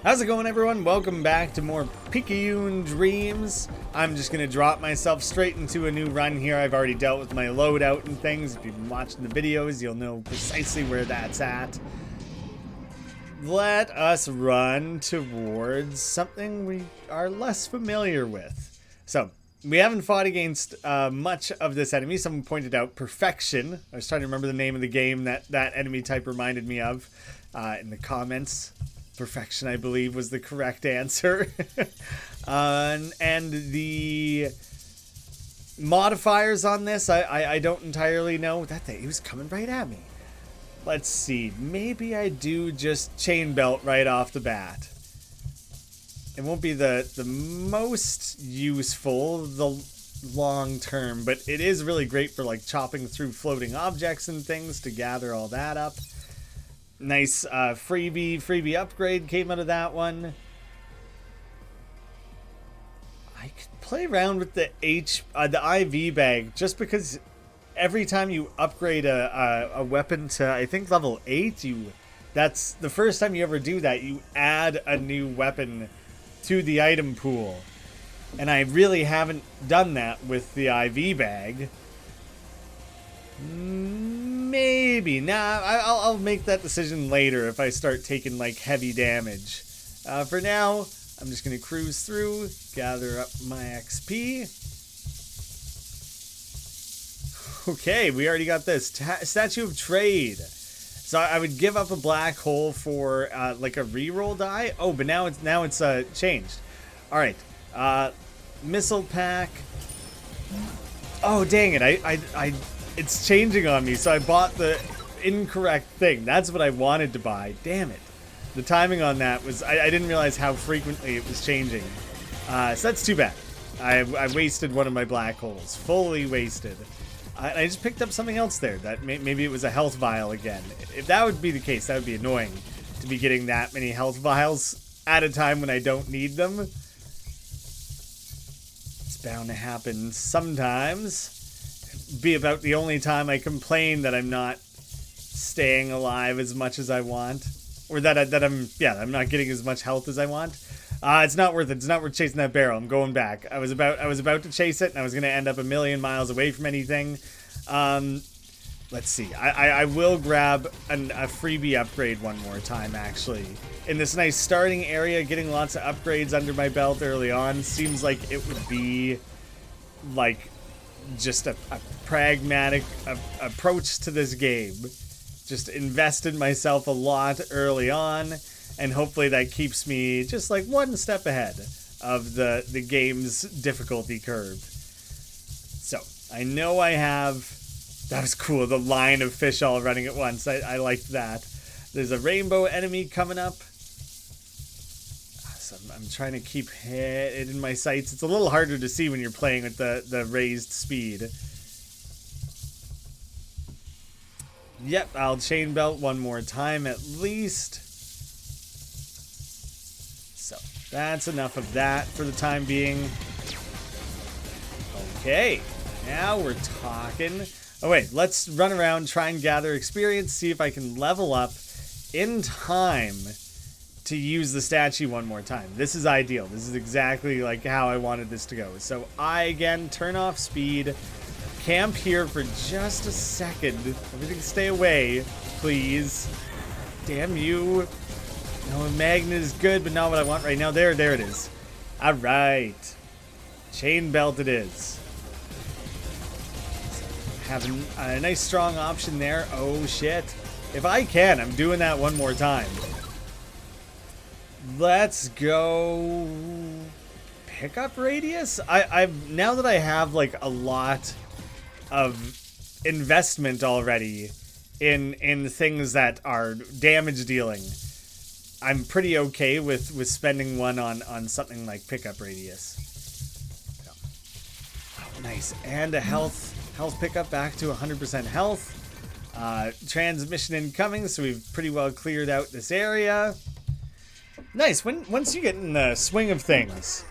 How's it going, everyone? Welcome back to more Picayune Dreams. I'm just going to drop myself straight into a new run here. I've already dealt with my loadout and things. If you've been watching the videos, you'll know precisely where that's at. Let us run towards something we are less familiar with. So, we haven't fought against much of this enemy. Someone pointed out Perfection. I was trying to remember the name of the game that enemy type reminded me of in the comments. Perfection, I believe, was the correct answer. And the modifiers on this, I don't entirely know. That thing, he was coming right at me. Let's see. Maybe I do just chain belt right off the bat. It won't be the most useful the long term, but it is really great for like chopping through floating objects and things to gather all that up. Nice freebie upgrade came out of that one. I could play around with the IV bag just because every time you upgrade a weapon to I think level 8, that's the first time you ever do that, you add a new weapon to the item pool. And I really haven't done that with the IV bag. Maybe. Nah, I'll make that decision later if I start taking like heavy damage. For now, I'm just going to cruise through, gather up my XP. Okay, we already got this. Statue of Trade. So I would give up a black hole for like a reroll die. Oh, but now it's changed. All right. Missile pack. Oh, dang it. I it's changing on me, so I bought the incorrect thing. That's what I wanted to buy. Damn it. The timing on that was... I didn't realize how frequently it was changing. So that's too bad. I wasted one of my black holes. Fully wasted. I just picked up something else there. That maybe it was a health vial again. If that would be the case, that would be annoying. To be getting that many health vials at a time when I don't need them. It's bound to happen sometimes. Be about the only time I complain that I'm not staying alive as much as I want, or that I'm not getting as much health as I want. It's not worth it. It's not worth chasing that barrel. I'm going back. I was about to chase it, and I was going to end up a million miles away from anything. Let's see. I will grab a freebie upgrade one more time, actually. In this nice starting area, getting lots of upgrades under my belt early on seems like it would be like just a pragmatic approach to this game. Just invested myself a lot early on, and hopefully that keeps me just like one step ahead of the game's difficulty curve. So I know I have... That was cool, the line of fish all running at once. I liked that. There's a rainbow enemy coming up. So I'm trying to keep it in my sights. It's a little harder to see when you're playing with the raised speed. Yep, I'll chain belt one more time at least. So that's enough of that for the time being. Okay, now we're talking. Oh wait, let's run around, try and gather experience, see if I can level up in time to use the statue one more time. This is ideal. This is exactly like how I wanted this to go. So I, again, turn off speed, camp here for just a second. Everything stay away, please. Damn you. No, a magnet is good, but not what I want right now. There it is. All right. Chain belt it is. Having a nice strong option there. Oh, shit. If I can, I'm doing that one more time. Let's go pickup radius. I've now that I have like a lot of investment already in things that are damage dealing, I'm pretty okay with spending one on something like pickup radius. Oh, nice. And a health pickup back to 100% health. Transmission incoming, so we've pretty well cleared out this area. Nice. Once you get in the swing of things,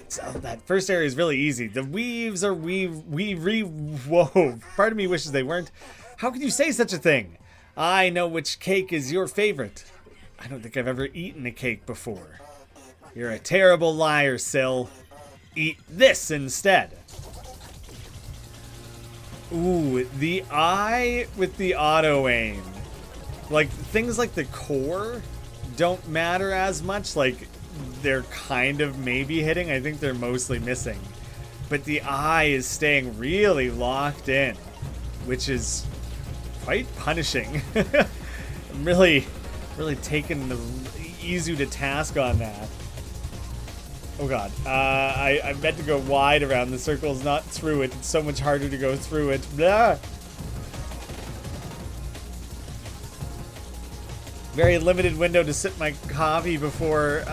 so that first area is really easy. The weaves are whoa. Part of me wishes they weren't. How could you say such a thing? I know which cake is your favorite. I don't think I've ever eaten a cake before. You're a terrible liar, Syl. Eat this instead. Ooh, the eye with the auto aim. Like, things like the core don't matter as much. Like, they're kind of maybe hitting. I think they're mostly missing. But the eye is staying really locked in, which is quite punishing. I'm really taking the Izu to task on that. Oh god, I meant to go wide around the circles, not through it. It's so much harder to go through it. Blah. Very limited window to sip my coffee before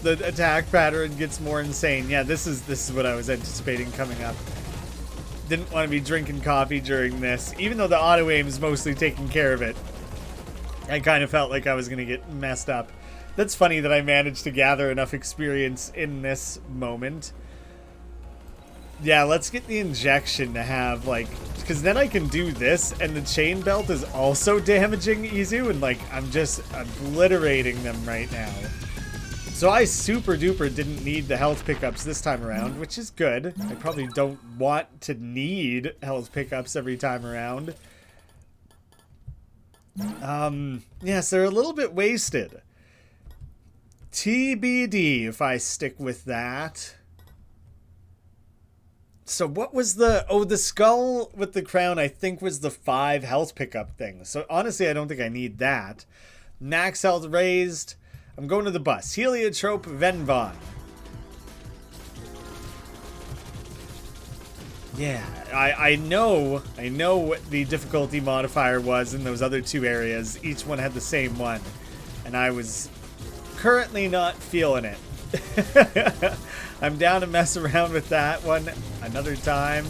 the attack pattern gets more insane. Yeah, this is what I was anticipating coming up. Didn't want to be drinking coffee during this, even though the auto aim is mostly taking care of it. I kind of felt like I was going to get messed up. That's funny that I managed to gather enough experience in this moment. Yeah, let's get the injection to have, like... Because then I can do this, and the chain belt is also damaging Izu, and, like, I'm just obliterating them right now. So I super duper didn't need the health pickups this time around, which is good. I probably don't want to need health pickups every time around. Yes, they're a little bit wasted. TBD if I stick with that. So what was the... Oh, the skull with the crown, I think, was the 5 health pickup thing. So honestly, I don't think I need that. Max health raised. I'm going to the bus. Heliotrope Venvon. Yeah, I know what the difficulty modifier was in those other 2 areas. Each one had the same one. And I was currently not feeling it. I'm down to mess around with that one another time.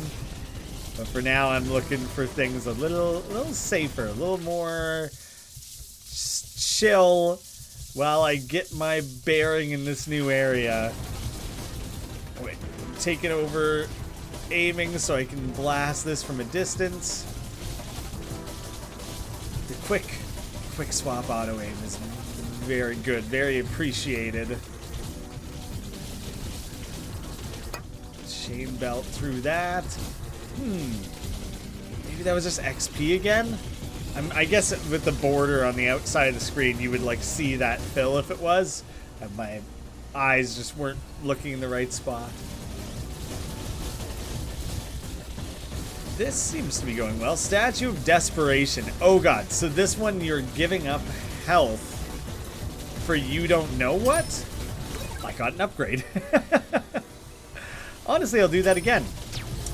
But for now, I'm looking for things a little safer, a little more chill while I get my bearing in this new area. Wait, taking over aiming so I can blast this from a distance. The quick swap auto aim is very good, very appreciated. Chain belt through that. Maybe that was just XP again? I guess with the border on the outside of the screen, you would like see that fill if it was. And my eyes just weren't looking in the right spot. This seems to be going well. Statue of Desperation. Oh god, so this one you're giving up health for you don't know what? I got an upgrade. Honestly, I'll do that again.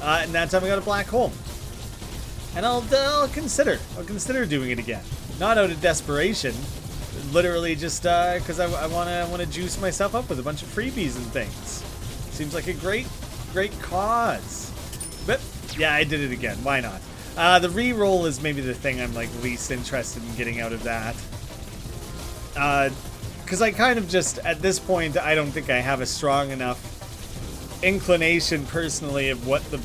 And that time I got a black hole. And I'll consider doing it again. Not out of desperation. Literally just because I want to juice myself up with a bunch of freebies and things. Seems like a great cause. But yeah, I did it again. Why not? The reroll is maybe the thing I'm like least interested in getting out of that. Because I kind of just, at this point, I don't think I have a strong enough inclination personally of what the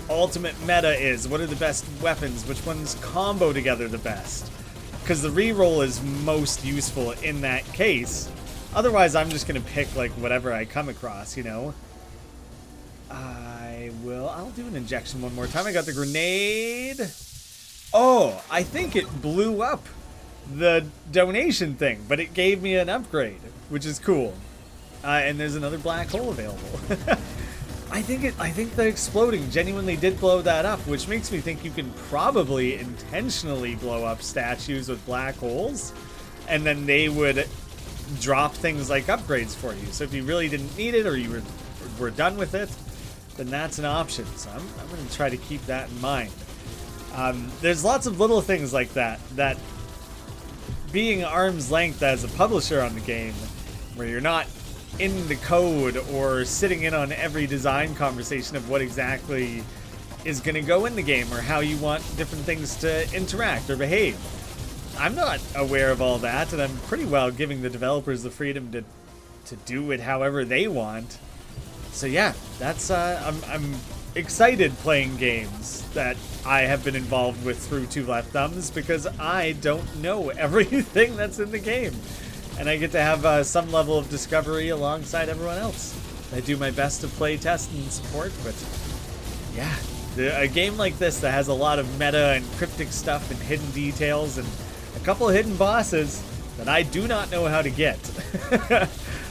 ultimate meta is. What are the best weapons? Which ones combo together the best? Because the reroll is most useful in that case. Otherwise, I'm just going to pick like whatever I come across, you know? I'll do an injection one more time. I got the grenade. Oh, I think it blew up the donation thing, but it gave me an upgrade, which is cool. And there's another black hole available. I think the exploding genuinely did blow that up, which makes me think you can probably intentionally blow up statues with black holes, and then they would drop things like upgrades for you. So if you really didn't need it or you were done with it, then that's an option. So I'm going to try to keep that in mind. There's lots of little things like that being arm's length as a publisher on the game, where you're not in the code or sitting in on every design conversation of what exactly is going to go in the game or how you want different things to interact or behave. I'm not aware of all that, and I'm pretty well giving the developers the freedom to do it however they want. So yeah, that's I'm excited playing games that I have been involved with through Two Left Thumbs because I don't know everything that's in the game. And I get to have some level of discovery alongside everyone else. I do my best to play, test, and support, but yeah, a game like this that has a lot of meta and cryptic stuff and hidden details and a couple of hidden bosses that I do not know how to get.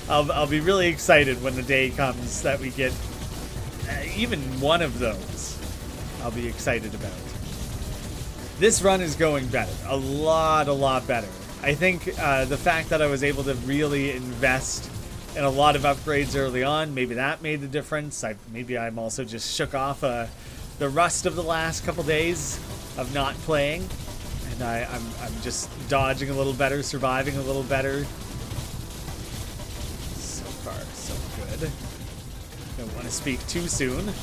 I'll be really excited when the day comes that we get even one of those. I'll be excited about. This run is going better. A lot better. I think the fact that I was able to really invest in a lot of upgrades early on, maybe that made the difference. Maybe I'm also just shook off the rust of the last couple days of not playing. And I'm just dodging a little better, surviving a little better. So far, so good. Don't want to speak too soon.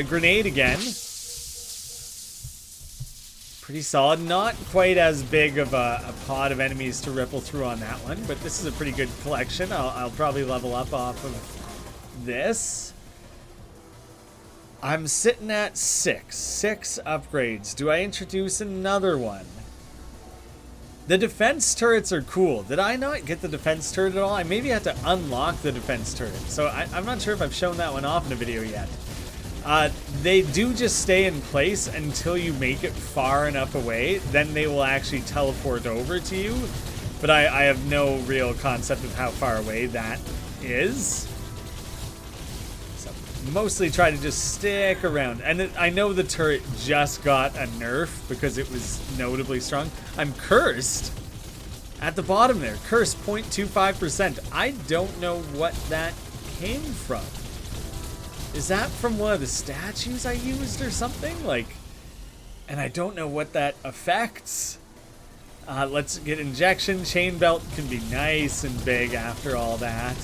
Grenade again. Pretty solid. Not quite as big of a pod of enemies to ripple through on that one, but this is a pretty good collection. I'll probably level up off of this. I'm sitting at 6 upgrades. Do I introduce another one? The defense turrets are cool. Did I not get the defense turret at all? I maybe had to unlock the defense turret. So I'm not sure if I've shown that one off in a video yet. They do just stay in place until you make it far enough away. Then they will actually teleport over to you. But I have no real concept of how far away that is. So mostly try to just stick around. And I know the turret just got a nerf because it was notably strong. I'm cursed at the bottom there. Cursed 0.25%. I don't know what that came from. Is that from one of the statues I used or something? Like, and I don't know what that affects. Let's get injection. Chain belt can be nice and big after all that.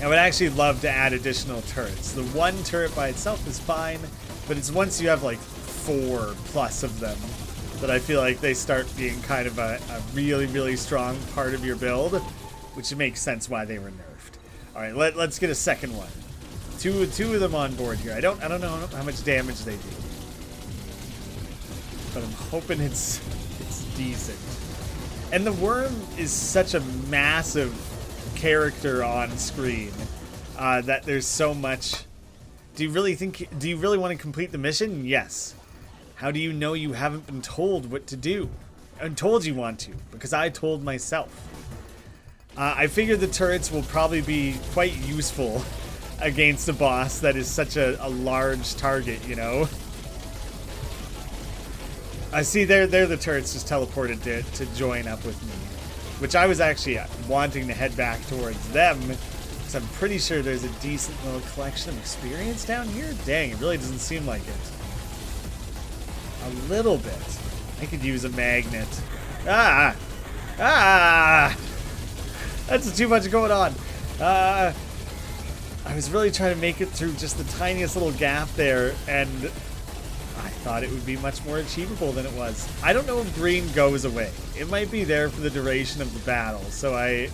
I would actually love to add additional turrets. The one turret by itself is fine, but it's once you have like 4+ of them that I feel like they start being kind of a really strong part of your build, which makes sense why they were nerfed. All right, let's get a second one. Two of them on board here. I don't know how much damage they do, but I'm hoping it's decent. And the worm is such a massive character on screen that there's so much. Do you really want to complete the mission? Yes. How do you know you haven't been told what to do? I'm told you want to, because I told myself. I figure the turrets will probably be quite useful against a boss that is such a large target, you know? I see they're the turrets just teleported to join up with me, which I was actually wanting to head back towards them, because I'm pretty sure there's a decent little collection of experience down here. Dang, it really doesn't seem like it. A little bit. I could use a magnet. Ah! That's too much going on. I was really trying to make it through just the tiniest little gap there, and I thought it would be much more achievable than it was. I don't know if green goes away. It might be there for the duration of the battle, so I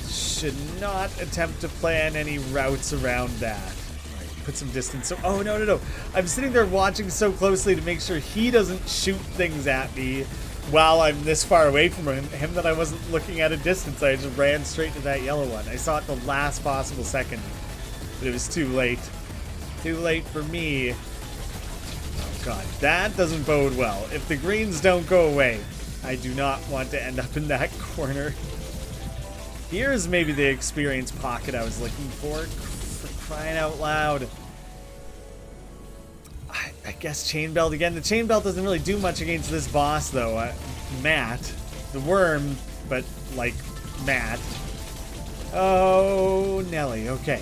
should not attempt to plan any routes around that. All right, put some distance. So, oh, no. I'm sitting there watching so closely to make sure he doesn't shoot things at me while I'm this far away from him that I wasn't looking at a distance. I just ran straight to that yellow one. I saw it the last possible second, but it was too late. Too late for me. Oh god, that doesn't bode well. If the greens don't go away, I do not want to end up in that corner. Here's maybe the experience pocket I was looking for crying out loud. I guess chain belt again. The chain belt doesn't really do much against this boss, though. Matt, the worm, but like Matt. Oh, Nelly. Okay.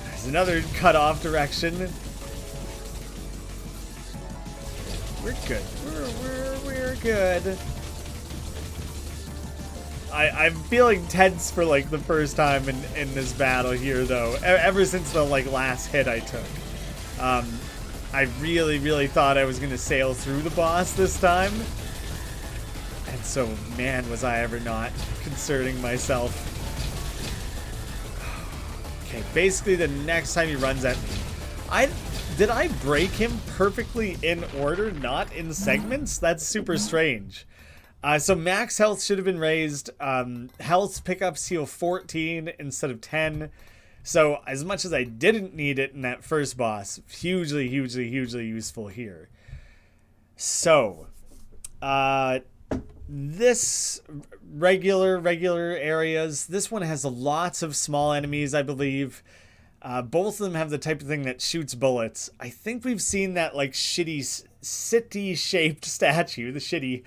There's another cut-off direction. We're good. We're good. I'm feeling tense for like the first time in this battle here, though. Ever since the like last hit I took. I really thought I was going to sail through the boss this time. And so, man, was I ever not concerning myself. Okay, basically the next time he runs at me. Did I break him perfectly in order, not in segments? That's super strange. So max health should have been raised. Health pickups heal 14 instead of 10. So as much as I didn't need it in that first boss, hugely, hugely, hugely useful here. So, this regular areas, this one has lots of small enemies, I believe. Both of them have the type of thing that shoots bullets. I think we've seen that like shitty city-shaped statue, the shitty,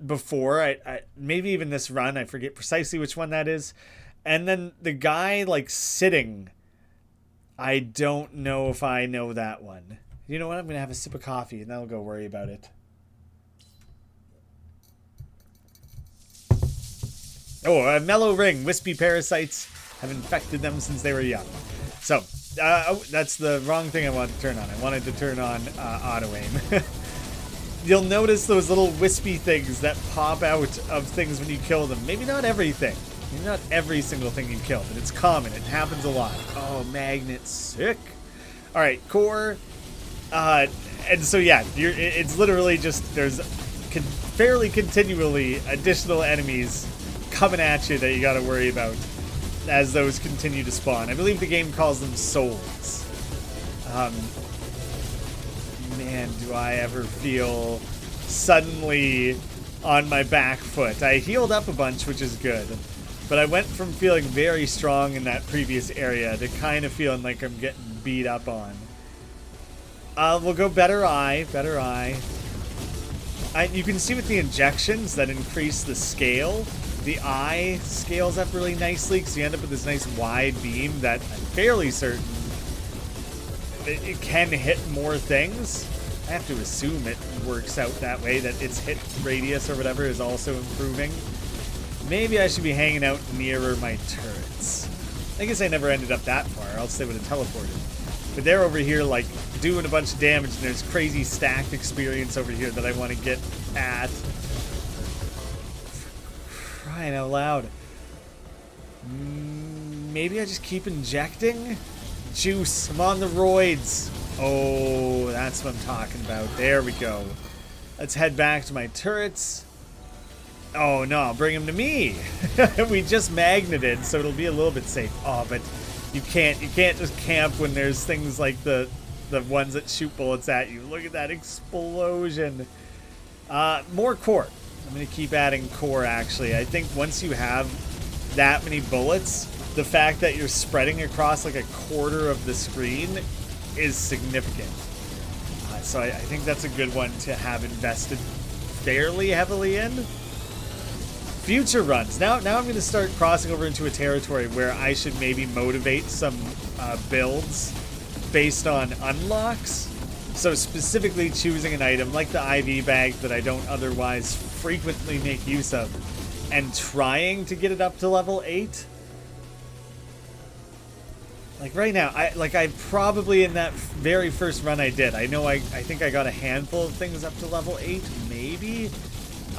before. I maybe even this run, I forget precisely which one that is. And then the guy like sitting, I don't know if I know that one. You know what? I'm going to have a sip of coffee and then I'll go worry about it. Oh, a mellow ring. Wispy parasites have infected them since they were young. So, that's the wrong thing I wanted to turn on. I wanted to turn on auto aim. You'll notice those little wispy things that pop out of things when you kill them. Maybe not everything. Maybe not every single thing you kill, but it's common. It happens a lot. Oh, magnet. Sick. All right, core. And so, yeah, it's literally just there's fairly continually additional enemies coming at you that you got to worry about as those continue to spawn. I believe the game calls them souls. Man, do I ever feel suddenly on my back foot. I healed up a bunch, which is good. But I went from feeling very strong in that previous area to kind of feeling like I'm getting beat up on. We'll go better eye. You can see with the injections that increase the scale. The eye scales up really nicely because you end up with this nice wide beam that I'm fairly certain it can hit more things. I have to assume it works out that way, that its hit radius or whatever is also improving. Maybe I should be hanging out nearer my turrets. I guess I never ended up that far, else they would have teleported. But they're over here, like, doing a bunch of damage, and there's crazy stacked experience over here that I want to get at. Crying out loud. Maybe I just keep injecting? Juice. I'm on the roids. Oh, that's what I'm talking about. There we go. Let's head back to my turrets. Oh, no. Bring them to me. We just magneted, so it'll be a little bit safe. Oh, but you can't just camp when there's things like the ones that shoot bullets at you. Look at that explosion. More core. I'm going to keep adding core, actually. I think once you have that many bullets, the fact that you're spreading across like a quarter of the screen is significant. So I think that's a good one to have invested fairly heavily in. Future runs. Now I'm going to start crossing over into a territory where I should maybe motivate some builds based on unlocks. So specifically choosing an item like the IV bag that I don't otherwise frequently make use of and trying to get it up to level 8. Like right now, I probably in that very first run I did, I know I think I got a handful of things up to level 8, maybe?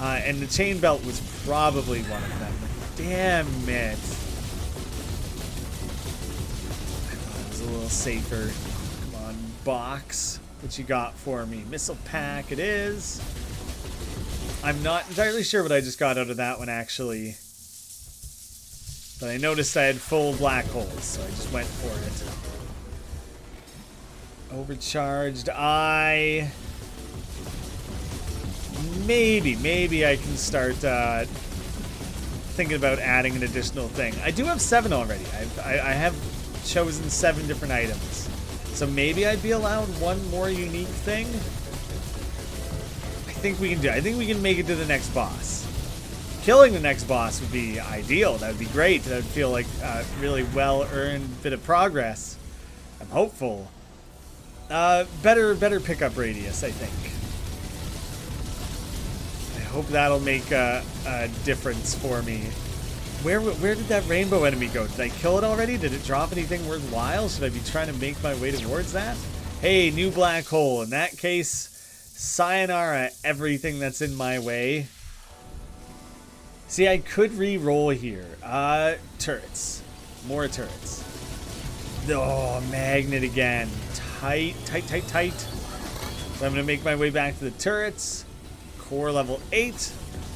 And the chain belt was probably one of them. Damn it. I thought it was a little safer. Come on, box. What you got for me? Missile pack it is. I'm not entirely sure what I just got out of that one, actually. But I noticed I had full black holes, so I just went for it. Overcharged eye. Maybe I can start thinking about adding an additional thing. I do have 7 already. I have chosen 7 different items. So maybe I'd be allowed one more unique thing. I think we can do it. I think we can make it to the next boss. Killing the next boss would be ideal. That would be great. That would feel like a really well-earned bit of progress. I'm hopeful. Better pickup radius, I think. I hope that'll make a difference for me. Where did that rainbow enemy go? Did I kill it already? Did it drop anything worthwhile? Should I be trying to make my way towards that? Hey, new black hole. In that case, sayonara everything that's in my way. See, I could re-roll here. Turrets. More turrets. Oh, magnet again. Tight, tight, tight, tight. So I'm going to make my way back to the turrets. Core level 8.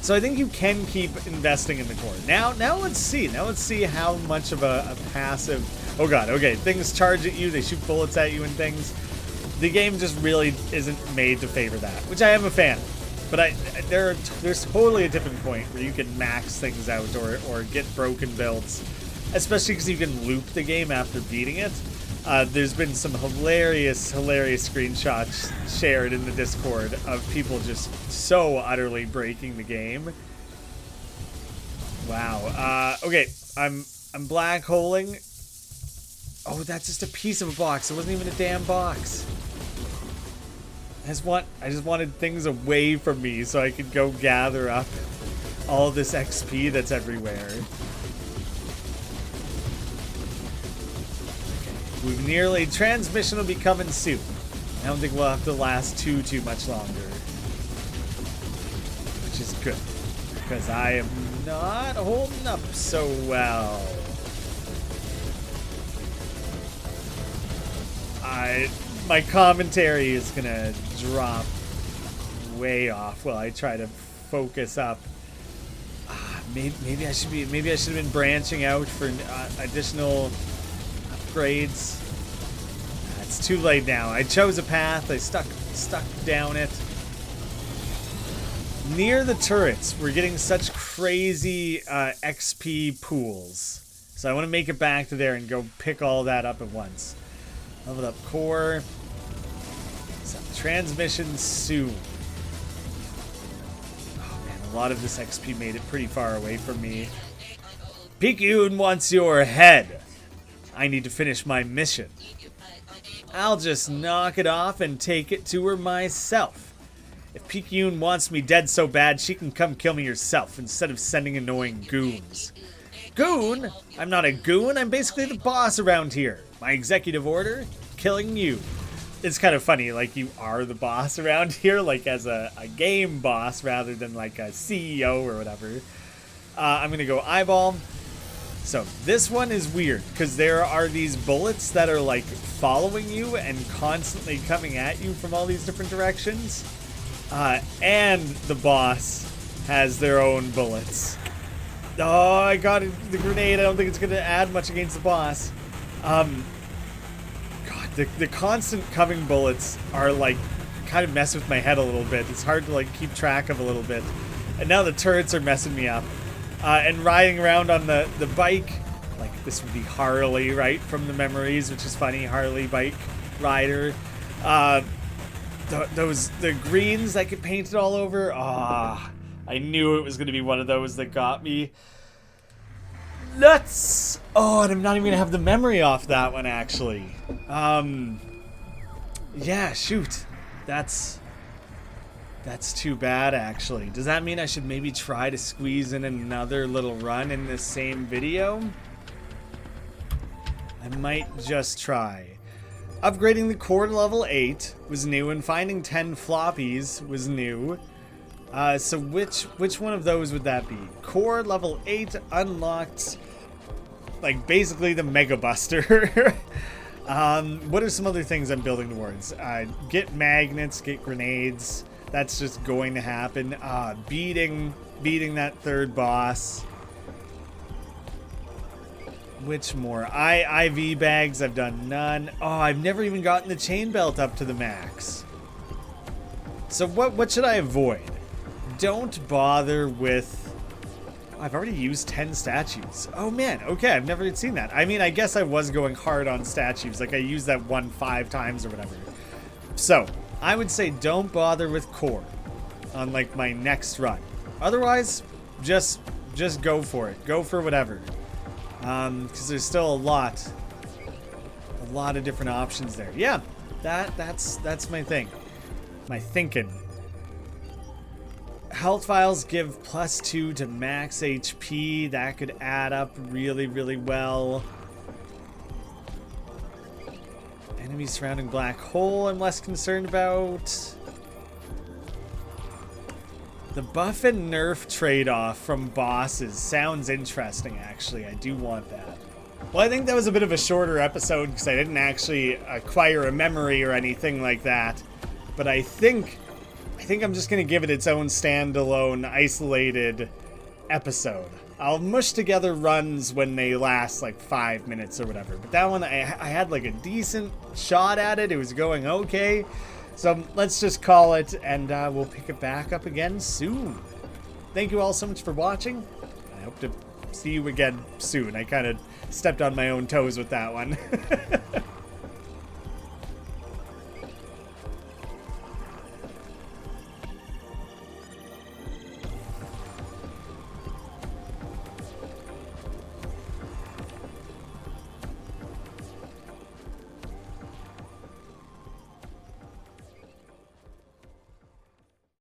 So I think you can keep investing in the core. Now let's see. Now let's see how much of a passive... Oh god, okay. Things charge at you. They shoot bullets at you and things. The game just really isn't made to favor that, which I am a fan of. But there's totally a tipping point where you can max things out or get broken builds. Especially because you can loop the game after beating it. There's been some hilarious screenshots shared in the Discord of people just so utterly breaking the game. Wow. Okay, I'm black holing. Oh, that's just a piece of a box. It wasn't even a damn box. I just wanted things away from me so I could go gather up all this XP that's everywhere. We've nearly... Transmission will be coming soon. I don't think we'll have to last too much longer. Which is good. Because I am not holding up so well. My commentary is gonna drop way off while I try to focus up. Maybe I should have been branching out for additional upgrades. It's too late now. I chose a path. I stuck down it. Near the turrets, we're getting such crazy XP pools. So I want to make it back to there and go pick all that up at once. Leveled up core. Some transmission soon. Oh man, a lot of this XP made it pretty far away from me. Picayune wants your head. I need to finish my mission. I'll just knock it off and take it to her myself. If Picayune wants me dead so bad, she can come kill me herself instead of sending annoying goons. Goon? I'm not a goon. I'm basically the boss around here. My executive order? Killing you. It's kind of funny, like you are the boss around here, like as a game boss rather than like a CEO or whatever. I'm gonna go eyeball. So this one is weird because there are these bullets that are like following you and constantly coming at you from all these different directions. And the boss has their own bullets. Oh, I got the grenade. I don't think it's going to add much against the boss. God, the constant coming bullets are like kind of mess with my head a little bit. It's hard to like keep track of a little bit. And now the turrets are messing me up. And riding around on the bike, like this would be Harley, right? From the memories, which is funny. Harley bike rider. The greens I could paint it all over. I knew it was going to be one of those that got me. Nuts! Oh, and I'm not even going to have the memory off that one, actually. Yeah, shoot. That's too bad, actually. Does that mean I should maybe try to squeeze in another little run in this same video? I might just try. Upgrading the core to level 8 was new, and finding 10 floppies was new. So which one of those would that be? Core level 8 unlocked, like basically the Mega Buster. What are some other things I'm building towards? Get magnets, get grenades. That's just going to happen. Beating that third boss. Which more? IV bags, I've done none. Oh, I've never even gotten the chain belt up to the max. So what should I avoid? Don't bother with... Oh, I've already used 10 statues. Oh man, okay, I've never seen that. I mean, I guess I was going hard on statues. Like I used that one 5 times or whatever. So, I would say don't bother with core on like my next run. Otherwise, just go for it. Go for whatever. Because there's still a lot of different options there. Yeah, that's my thing. My thinking. Health vials give +2 to max HP. That could add up really, really well. Enemies surrounding black hole I'm less concerned about. The buff and nerf trade-off from bosses sounds interesting, actually. I do want that. Well, I think that was a bit of a shorter episode because I didn't actually acquire a memory or anything like that. But I think I'm just going to give it its own standalone, isolated episode. I'll mush together runs when they last like 5 minutes or whatever. But that one, I had like a decent shot at it. It was going okay. So let's just call it, and we'll pick it back up again soon. Thank you all so much for watching. I hope to see you again soon. I kind of stepped on my own toes with that one.